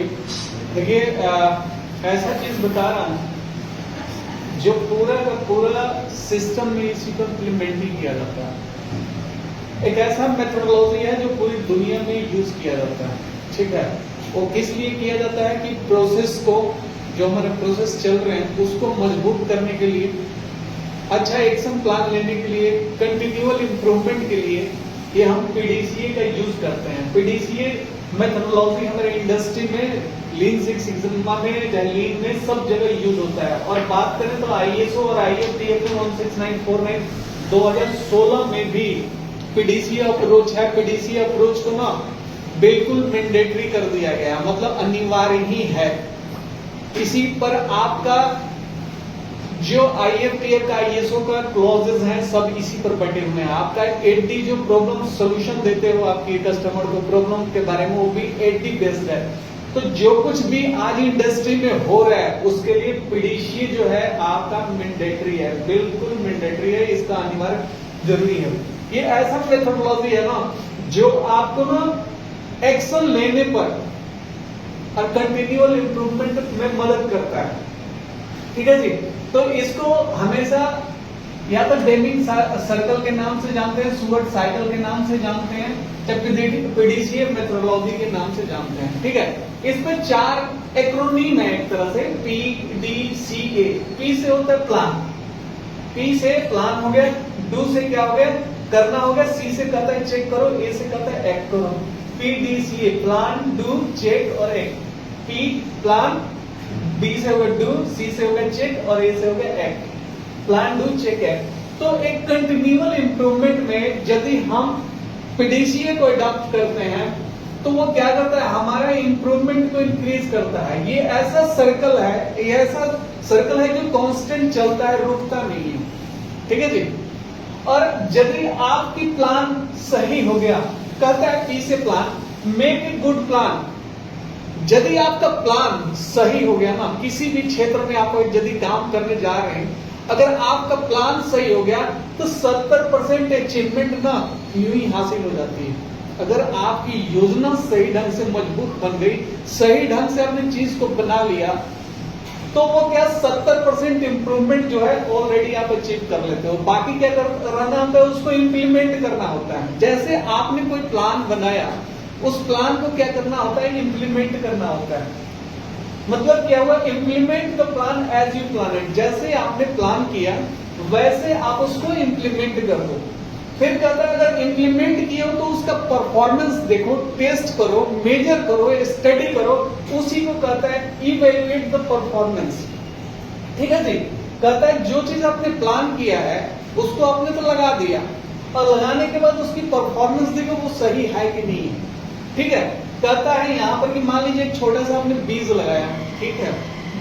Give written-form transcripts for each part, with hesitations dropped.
You. देखिए ऐसा चीज बता रहा हूँ जो पूरा का पूरा सिस्टम में इसी को इम्प्लीमेंट ही किया जाता है। एक ऐसा मेथोडोलॉजी है जो पूरी दुनिया में यूज किया जाता है, ठीक है। वो किस लिए किया जाता है कि प्रोसेस को, जो हमारे प्रोसेस चल रहे हैं उसको मजबूत करने के लिए, अच्छा एक्शन प्लान लेने के लिए, कंटिन्यूअल इम्प्रूवमेंट के लिए ये हम पीडीसीए का यूज करते हैं। पीडीसीए मेथोडोलॉजी हमारे इंडस्ट्री में लीन सिक्स सिग्मा में, लीन में सब जगह यूज होता है। और बात करें तो आईएसओ और आईएफटीएफ 16949 2016 में भी पीडीसीए अप्रोच है। पीडीसीए अप्रोच को ना बिल्कुल मैंडेटरी कर दिया गया, मतलब अनिवार्य ही है। इसी पर आपका जो आईएफटीएफ का, आईएसओ का क्लॉजेस हैं सब इसी पर बटे हुए हैं। आपका 80 जो प्रॉब्लम सॉल्यूशन देते हो आपके कस्टमर को प्रॉब्लम के बारे में, वो भी 80 बेस्ड है। तो जो कुछ भी आज इंडस्ट्री में हो रहा है उसके लिए पीडीसीए जो है आपका मैंडेटरी है, बिल्कुल मैंडेटरी है, इसका अनिवार्य जरूरी है। ये ऐसा मेथोडोलॉजी है ना जो आपको ना एक्शन लेने पर और कंटिन्यूअल इंप्रूवमेंट में मदद करता है, ठीक है जी। तो इसको हमेशा या तो डेमिंग सर्कल के नाम से जानते हैं, सुवर्ट साइकिल के नाम से जानते हैं, पीडीसीए मेथोडोलॉजी के नाम से जानते हैं, ठीक है। इसमें 4 एक्रोनीम है एक तरह से, PDCA। पी से होता है प्लान, पी से प्लान हो गया, डू से क्या हो गया करना हो गया, सी से कहता है चेक करो, ए से कहता है एक्ट करो। PDCA प्लान, डू, चेक और एक्ट। पी प्लान, बी से होगा डू, सी से होगा चेक और ए से होगा act. Plan, do, check, act. तो एक कंटिन्यूअल इंप्रूवमेंट में यदि हम पीडीसीए को अडॉप्ट करते हैं तो वो क्या करता है, हमारा इंप्रूवमेंट को इंक्रीज करता है। ये ऐसा सर्कल है, ये ऐसा सर्कल है जो कांस्टेंट चलता है, रुकता नहीं है, ठीक है जी। और यदि आपकी प्लान सही हो गया, कहता है पी से plan, make a good plan. यदि आपका प्लान सही हो गया ना, किसी भी क्षेत्र में आप यदि काम करने जा रहे हैं, अगर आपका प्लान सही हो गया तो 70% अचीवमेंट ना यूं ही हासिल हो जाती है। अगर आपकी योजना सही ढंग से मजबूत बन गई, सही ढंग से आपने चीज को बना लिया, तो वो क्या 70% इंप्रूवमेंट जो है ऑलरेडी आप अचीव कर लेते हो। बाकी क्या करना होता है, उसको इंप्लीमेंट करना होता है। जैसे आपने कोई प्लान बनाया, उस प्लान को क्या करना होता है, इंप्लीमेंट करना होता है। मतलब क्या हुआ, implement the plan as you plan it. जैसे आपने प्लान किया वैसे आप उसको इंप्लीमेंट कर दो। फिर कहता है अगर इंप्लीमेंट किया हो तो उसका परफॉर्मेंस देखो, टेस्ट करो, मेजर करो, स्टडी करो, उसी को कहता है इवैल्यूएट द परफॉर्मेंस, ठीक है जी। कहता है जो चीज आपने प्लान किया है उसको आपने तो लगा दिया, और लगाने के बाद उसकी परफॉर्मेंस देखो वो सही है कि नहीं है, ठीक है। कहता है यहाँ पर कि मान लीजिए एक छोटा सा आपने बीज लगाया, ठीक है।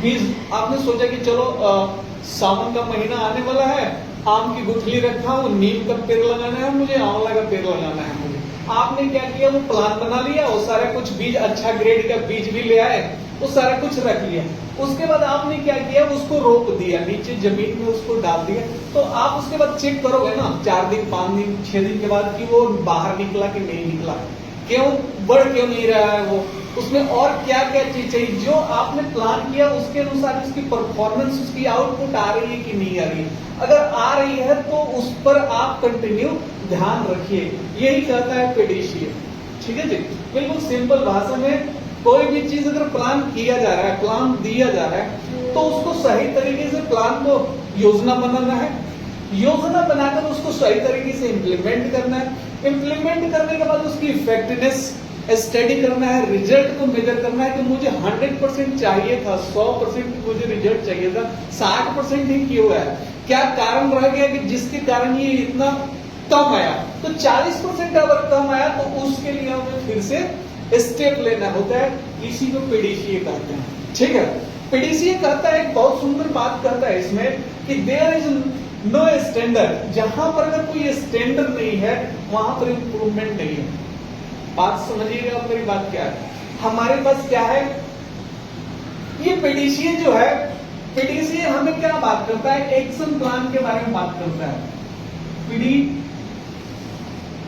बीज आपने सोचा कि चलो सावन का महीना आने वाला है, आम की गुठली रखा हूँ, नीम का पेड़ लगाना है मुझे, आंवला का पेड़ लगाना है मुझे। आपने क्या किया, वो प्लान बना लिया, वो सारा कुछ बीज, अच्छा ग्रेड का बीज भी ले आए, वो सारा कुछ रख लिया। उसके बाद आपने क्या किया, उसको रोप दिया, नीचे जमीन में उसको डाल दिया। तो आप उसके बाद चेक करोगे ना 4 दिन, 5 दिन, 6 दिन के बाद कि वो बाहर निकला कि नहीं निकला, क्यों बढ़ क्यों नहीं रहा है वो, उसमें और क्या क्या चीज चाहिए। जो आपने प्लान किया उसके अनुसार उसकी परफॉर्मेंस, उसकी आउटपुट आ रही है कि नहीं आ रही है। अगर आ रही है तो उस पर आप कंटिन्यू ध्यान रखिए। यही कहता है पीडीसीए, ठीक है जी। बिल्कुल सिंपल भाषा में, कोई भी चीज अगर प्लान किया जा रहा है, प्लान दिया जा रहा है, तो उसको सही तरीके से प्लान को योजना बनाना है, योजना बनाकर उसको सही तरीके से इम्प्लीमेंट करना है, इम्प्लीमेंट करने के बाद उसकी इफेक्टिवनेस स्टडी करना है, रिजल्ट को मेजर करना है कि मुझे 100% चाहिए था, 100% मुझे रिजल्ट चाहिए था, 60% ही क्यों है, क्या कारण रह गया कि जिसके कारण ये इतना कम आया। तो 40% अगर कम आया तो उसके लिए हमें फिर से स्टेप लेना होता है। इसी को पीडीसीए कहते हैं, ठीक है। पीडीसीए कहता है, एक बहुत सुंदर बात कहता है इसमें कि देयर इज नो स्टैंडर्ड। जहां पर अगर कोई स्टैंडर्ड नहीं है वहां पर इंप्रूवमेंट नहीं है। बात समझिएगा आप, मेरी बात क्या है। हमारे पास क्या है, ये पीडीसीए जो है, पीडीसीए हमें क्या बात करता है, एक्शन प्लान के बारे में बात करता है।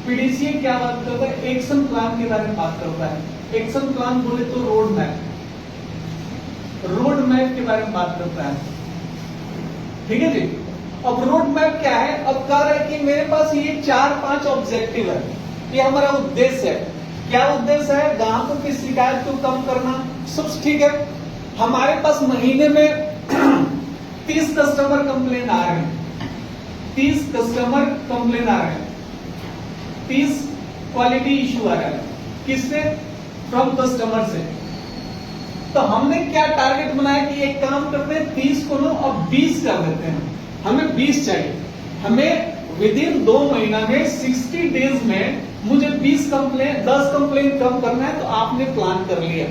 पीडीसीए क्या बात करता है, एक्शन प्लान के बारे में बात करता है। एक्शन प्लान बोले तो रोड मैप, बारे में बात करता है। ठीक है जी। अब रोड मैप क्या है? अब कह रहा है कि मेरे पास ये 4-5 ऑब्जेक्टिव है, ये हमारा उद्देश्य है। क्या उद्देश्य है? ग्राहकों की शिकायत को कम करना, सब ठीक है। हमारे पास महीने में 30 कस्टमर कंप्लेन आ रहे हैं, 30 कस्टमर कंप्लेन आ रहे हैं, 30 क्वालिटी इशू आ रहा है। किससे? फ्रॉम कस्टमर से। तो हमने क्या टारगेट बनाया कि एक काम करते हैं, 30 को लो अब 20 कर देते हैं। हमें 20 चाहिए। हमें विद इन 2 महीना में 60 डेज में मुझे 10 कंप्लेन कम करना है। तो आपने प्लान कर लिया,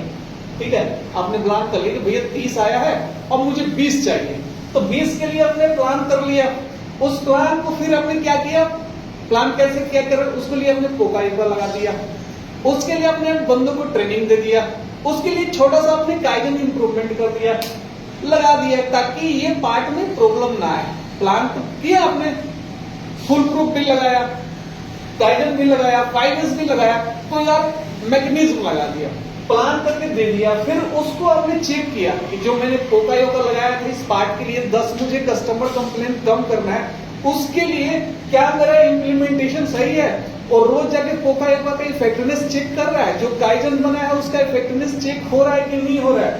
ठीक है, आपने प्लान कर लिया कि भैया 30 आया है, अब मुझे 20 चाहिए। तो 20 के लिए आपने प्लान कर लिया। उस प्लान को फिर आपने क्या किया? प्लान कैसे क्या कर, उसके लिए हमने पोकाइपा लगा दिया, उसके लिए अपने बंदों को ट्रेनिंग दे दिया, उसके लिए छोटा सा अपने काइजन इंप्रूवमेंट कर दिया, लगा दिया, ताकि ये पार्ट में प्रॉब्लम ना आए। प्लान किया आपने, फुल प्रूफ भी लगाया, काइजन भी लगाया, 5S भी लगाया, तो यार मैकेनिज्म लगा दिया, प्लान करके दे दिया। फिर उसको आपने चेक किया कि जो मैंने पोकायोका लगाया था इस पार्ट के लिए 10 मुझे कस्टमर कंप्लेन कम करना है, उसके लिए क्या मेरा इम्प्लीमेंटेशन सही है? और रोज जाके पोकायोका का इफेक्टिवनेस चेक कर रहा है, जो काइजन बनाया है उसका इफेक्टिवनेस चेक हो रहा है कि नहीं हो रहा है।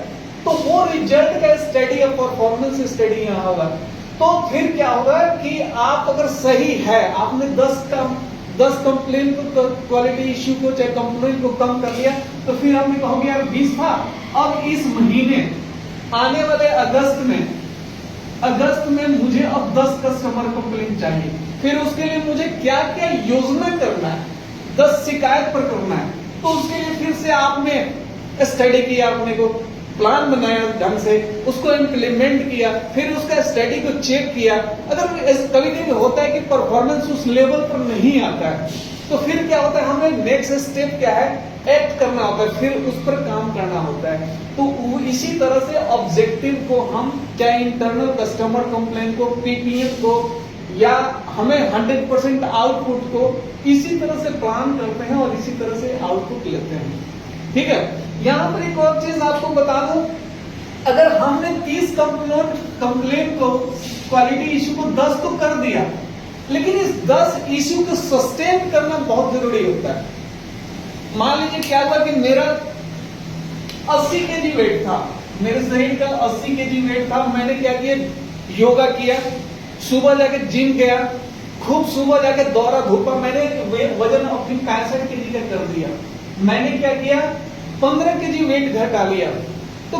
तो वो रिजल्ट का स्टडी या परफॉर्मेंस स्टडी यहाँ होगा। तो फिर क्या होगा कि आप अगर सही है, आपने 10 कंप्लेन को, क्वालिटी इश्यू को, चाहे कंप्लेन को कम कर लिया, तो फिर आपने कहोगे यार 20 था, अब इस महीने आने वाले अगस्त में मुझे अब 10 कस्टमर कंप्लेन चाहिए। फिर उसके लिए मुझे क्या क्या योजना करना है, 10 शिकायत पर करना है। तो उसके लिए फिर से आपने स्टडी किया, अपने को प्लान बनाया ढंग से, उसको इम्प्लीमेंट किया, फिर उसका स्टडी को चेक किया। अगर कभी कभी होता है कि परफॉर्मेंस उस लेवल पर नहीं आता है, तो फिर क्या होता है, हमें नेक्स्ट स्टेप क्या है, एक्ट करना होता है, फिर उस पर काम करना होता है। तो इसी तरह से ऑब्जेक्टिव को हम, चाहे इंटरनल कस्टमर कंप्लेन को, पीपीएम को, या हमें 100% आउटपुट को, इसी तरह से प्लान करते हैं और इसी तरह से आउटपुट लेते हैं। ठीक है। यहां पर एक और चीज आपको बता दूं, अगर हमने 30 कंप्लेन को, क्वालिटी इश्यू को 10 तो कर दिया, लेकिन इस 10 इश्यू को सस्टेन करना बहुत जरूरी होता है। मान लीजिए क्या हुआ कि मेरा 80 केजी वेट था, मेरे शरीर का 80 केजी वेट था। मैंने क्या किया, योगा किया, सुबह जाके जिम गया, खूब सुबह जाके दौड़ा धूपा, मैंने वजन अपनी 65 केजी का कर दिया। मैंने क्या किया, 15 केजी वेट घटा लिया। तो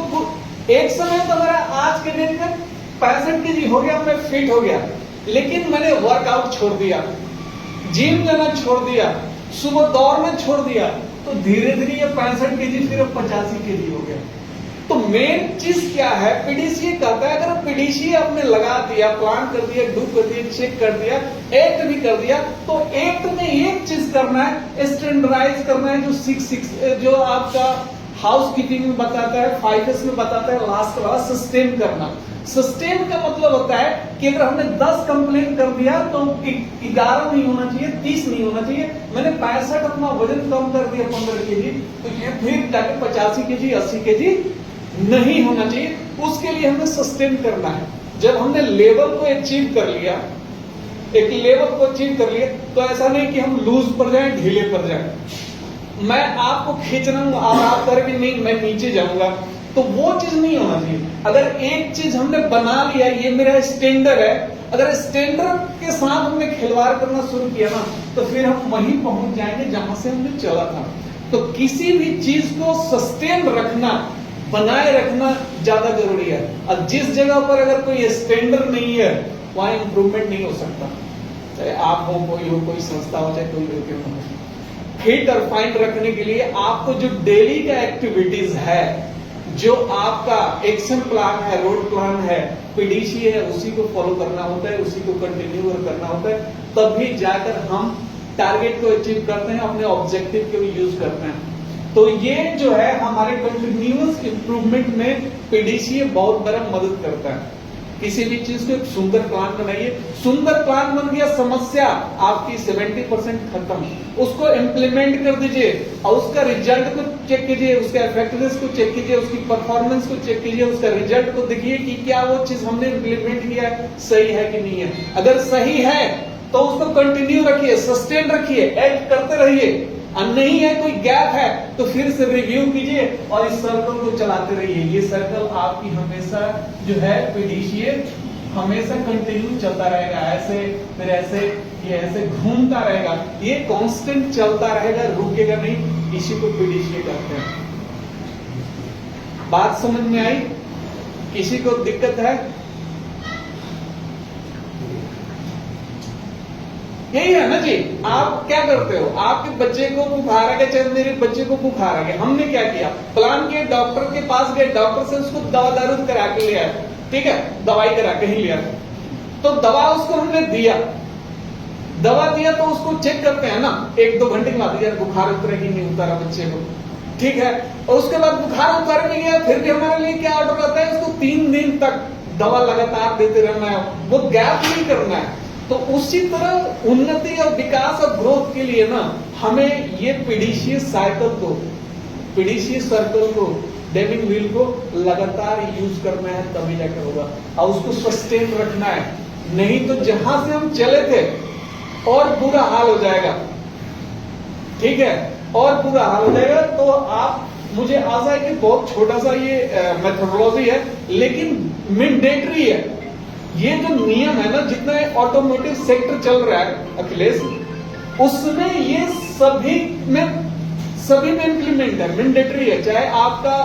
एक समय तो मेरा आज के डेट में 65 केजी हो गया, मैं फिट हो गया, लेकिन मैंने वर्कआउट छोड़ दिया, जिम जाना छोड़ दिया, सुबह दौड़ना छोड़ दिया, तो धीरे धीरे ये 65 केजी फिर 85 केजी हो गया। तो मेन चीज क्या है, पीडीसीए कहता है, अगर पीडीसीए आपने लगा दिया, प्लान कर दिया, डू कर दिया, चेक कर दिया, एक्ट भी कर दिया, तो एक्ट में एक चीज करना है, स्टैंडर्डाइज करना है, जो 6 जो आपका हाउस कीपिंग में बताता है, 5S में बताता है, लास्ट वाला सस्टेन करना। सस्टेन का मतलब होता है कि अगर हमने 10 कंप्लेन कर दिया तो 11 नहीं होना चाहिए, 30 नहीं होना चाहिए। मैंने 65 अपना वजन कम कर दिया 15 केजी, तो ये फिर जाके 85 केजी 80 केजी नहीं होना चाहिए। उसके लिए हमें सस्टेन करना है। जब हमने लेवल को अचीव कर लिया, एक लेवल को अचीव कर लिया, तो ऐसा नहीं कि हम लूज पर जाएं, ढीले पर जाएं। मैं आपको खींच रहा हूं और आप कह रहे कि नहीं मैं नीचे जाऊंगा, तो वो चीज नहीं होना चाहिए। अगर एक चीज हमने बना लिया, ये मेरा स्टैंडर्ड है, अगर स्टैंडर्ड के साथ हमने खिलवाड़ करना शुरू किया ना, तो फिर हम वहीं पहुंच जाएंगे जहां से हमने चला था। तो किसी भी चीज को सस्टेन रखना, बनाए रखना ज्यादा जरूरी है। और जिस जगह पर अगर कोई स्टैंडर्ड नहीं है, वहां इंप्रूवमेंट नहीं हो सकता। चाहे आप हो, कोई संस्था हो, चाहे कोई व्यक्ति हो। फिट और फाइन रखने के लिए आपको जो डेली का एक्टिविटीज है, जो आपका एक्शन प्लान है, रोड प्लान है, पीडीसीए है, उसी को फॉलो करना होता है, उसी को कंटिन्यू करना होता है। तभी जाकर हम टारगेट को अचीव करते हैं, अपने ऑब्जेक्टिव को यूज करते हैं। तो ये जो है हमारे कंटिन्यूअस इंप्रूवमेंट में पीडीसीए बहुत बड़ा मदद करता है। किसी भी चीज को एक सुंदर प्लान बनाइए, सुंदर प्लान बन गया, समस्या आपकी 70% खत्म, उसको इम्प्लीमेंट कर दीजिए और उसका रिजल्ट को चेक कीजिए, उसका इफेक्टिवनेस को चेक कीजिए, उसकी परफॉर्मेंस को चेक कीजिए, उसका रिजल्ट को देखिए कि क्या वो चीज हमने इम्प्लीमेंट किया है सही है कि नहीं है। अगर सही है तो उसको कंटिन्यू रखिए, सस्टेन रखिए, एक्ट करते रहिए, और नहीं है कोई गैप है तो फिर से रिव्यू कीजिए और इस सर्कल को चलाते रहिए। ये सर्कल आपकी हमेशा जो है पीडीसीए हमेशा कंटिन्यू चलता रहेगा, ऐसे फिर ऐसे, ये ऐसे घूमता रहेगा, ये कांस्टेंट चलता रहेगा, रुकेगा नहीं, इसी को पीडीसीए कहते हैं। बात समझ में आई? किसी को दिक्कत है? यही है ना जी। आप क्या करते हो, आपके बच्चे को बुखार आ गया, चाहे मेरे बच्चे को बुखार आ गया, हमने क्या किया, प्लान किया, डॉक्टर के पास गए, डॉक्टर से उसको दवा दारू करा के ले आए, ठीक है, दवाई करा के ही लिया, तो दवा उसको हमने दिया, दवा दिया तो उसको चेक करते हैं ना 1-2 घंटे के बाद, यार बुखार उतरा कि नहीं उतारा बच्चे को, ठीक है, और उसके बाद बुखार उतर भी गया, फिर भी हमारे लिए क्या ऑर्डर आता है, उसको 3 दिन तक दवा लगातार देते रहना है, वो गैप नहीं करना है। तो उसी तरह उन्नति और विकास और ग्रोथ के लिए ना हमें ये पीडीसीए साइकिल को, पीडीसीए सर्कल को, डेमिंग व्हील को लगातार यूज करना है, तभी जाकर होगा, और उसको सस्टेन रखना है, नहीं तो जहां से हम चले थे और बुरा हाल हो जाएगा, ठीक है, और बुरा हाल हो जाएगा। तो आप, मुझे आशा है कि बहुत छोटा सा ये मेथोडोलॉजी है, लेकिन मैंडेटरी है। ये जो नियम है ना, जितना ऑटोमोटिव सेक्टर चल रहा है अखिलेश, उसमें ये सभी में इंप्लीमेंट है, मैंडेटरी है, चाहे आपका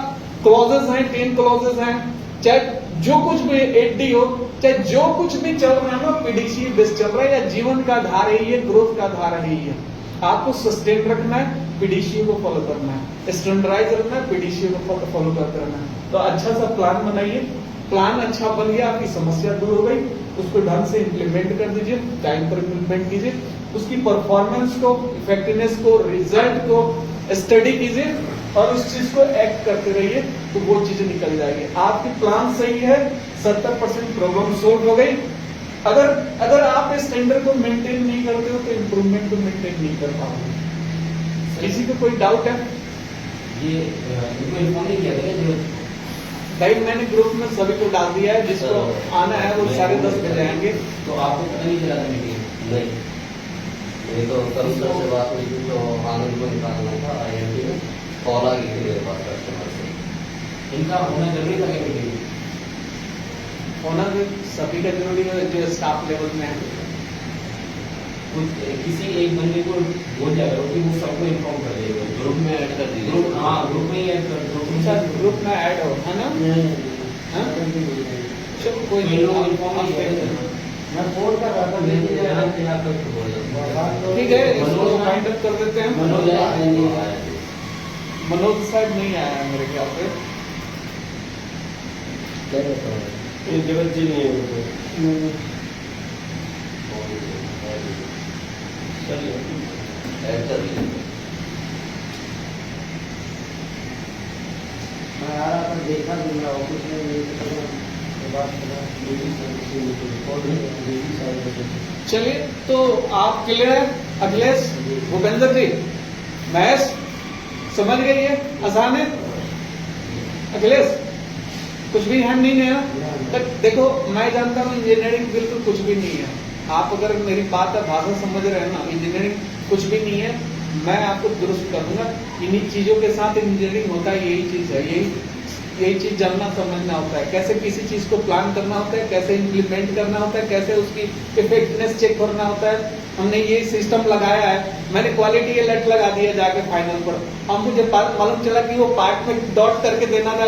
क्लॉजेस हैं, 10 क्लॉजेस हैं, चाहे जो कुछ भी 8D हो, चाहे जो कुछ भी चल रहा है ना, पीडीसीए बेस चल रहा है, या जीवन का आधार है, ये ग्रोथ का आधार है, ये आपको सस्टेन रखना है, पीडीसीए को फॉलो करना है, स्टैंडर्डाइज रखना है, पीडीसीए को फॉलो करते रहना है। तो अच्छा सा प्लान बनाइए, प्लान अच्छा बन गया, आपकी समस्या दूर हो गई, उसको ढंग से इंप्लीमेंट कर दीजिए, टाइम पर इंप्लीमेंट कीजिए, उसकी परफॉर्मेंस को, इफेक्टिवनेस को, रिजल्ट को स्टडी कीजिए और उस चीज को एक्ट करते रहिए, तो वो चीजें निकल जाएगी। आपकी प्लान सही है, 70% प्रॉब्लम सोल्व हो गई। अगर आप इस स्टैंडर्ड को मेंटेन नहीं करते हो तो इंप्रूवमेंट को मेंटेन नहीं कर पाओगे। किसी को कोई डाउट है? ये इन्फॉर्म नहीं किया गया जो भाई, मैंने ग्रुप में सभी को डाल दिया है, जिसको आना है वो 10:30 बजे आएंगे। तो आपको पता नहीं चला था मीटिंग? नहीं, ये तो कमिश्नर से बात हुई थी, तो आनंद को निकालना था IMT में, कॉल आ गई थी मेरे पास कस्टमर से। इनका होना जरूरी था क्या मीटिंग? होना भी सभी का जरूरी है, जो स्टाफ लेवल में है। किसी एक बंदे को बोल जाएगा कि वो सबको इन्फॉर्म कर देगा, ग्रुप में ऐड कर दीजिए। ग्रुप, हाँ, ग्रुप में ही ऐड कर दो, ग्रुप में ऐड हो, है ना? चलो कोई नहीं, इन्फॉर्म मैं फोन कर रहा था, ठीक है, इसको फाइंड अप कर देते हैं। मनोज साहब नहीं आया है मेरे ख्याल से, जगत जी नहीं है। चलिए ऐड कर दीजिए। मैं आ रहा था, देखा भी मेरा ऑफिस में चलिए, तो आप क्लियर है? अखिलेश, भूपेंद्र जी, महेश, समझ गए? ये आसान है अखिलेश, कुछ भी हैंड नहीं है ना? देखो, मैं जानता हूँ इंजीनियरिंग बिल्कुल कुछ भी नहीं है। आप अगर मेरी बात का भाषा समझ रहे हैं ना, इंजीनियरिंग कुछ भी नहीं है, मैं आपको दुरुस्त करूंगा। इन्हीं चीजों के साथ इंजीनियरिंग होता है, यही चीज है, यही चीज जानना समझना होता है, कैसे किसी चीज को प्लान करना होता है, कैसे इंप्लीमेंट करना होता है, कैसे उसकी इफेक्टिवनेस चेक करना होता है। हमने ये सिस्टम लगाया है, मैंने क्वालिटी अलर्ट लगा दिया जाके फाइनल पर। अब मुझे मालूम चला कि वो पार्ट में डॉट करके देना था,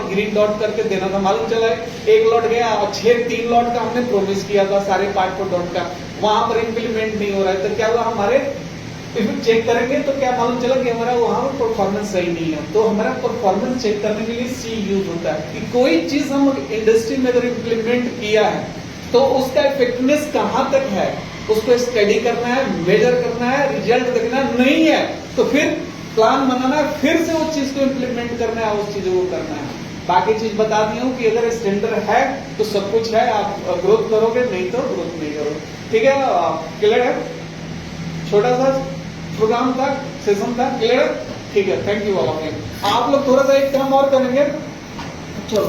ग्रीन डॉट करके देना था, मालूम चला 1 लॉट गया और 3 लॉट का हमने प्रोमिस किया था सारे पार्ट को डॉट का, वहां पर इंप्लीमेंट नहीं हो रहा है। तो क्या हुआ, हमारे चेक करेंगे तो क्या मालूम चला कि हमारा वहां पर परफॉर्मेंस सही नहीं है। तो हमारा परफॉर्मेंस चेक करने के लिए C यूज होता है कि कोई चीज हम इंडस्ट्री में अगर इम्प्लीमेंट किया है तो उसका इफेक्टिवनेस कहां तक है, उसको स्टडी करना है, मेजर करना है, रिजल्ट देखना नहीं है तो फिर प्लान बनाना है, फिर से उस चीज को इम्प्लीमेंट करना है, उस चीजों को करना है। बाकी चीज बता दी हूँ कि अगर स्टैंडर्ड है तो सब कुछ है, आप ग्रोथ करोगे, नहीं तो ग्रोथ नहीं करोगे। ठीक है, क्लियर है? छोटा सा प्रोग्राम था, सेशन था, क्लियर है? ठीक है, thank you all of you. आप लोग थोड़ा सा एक काम और करेंगे, चलो।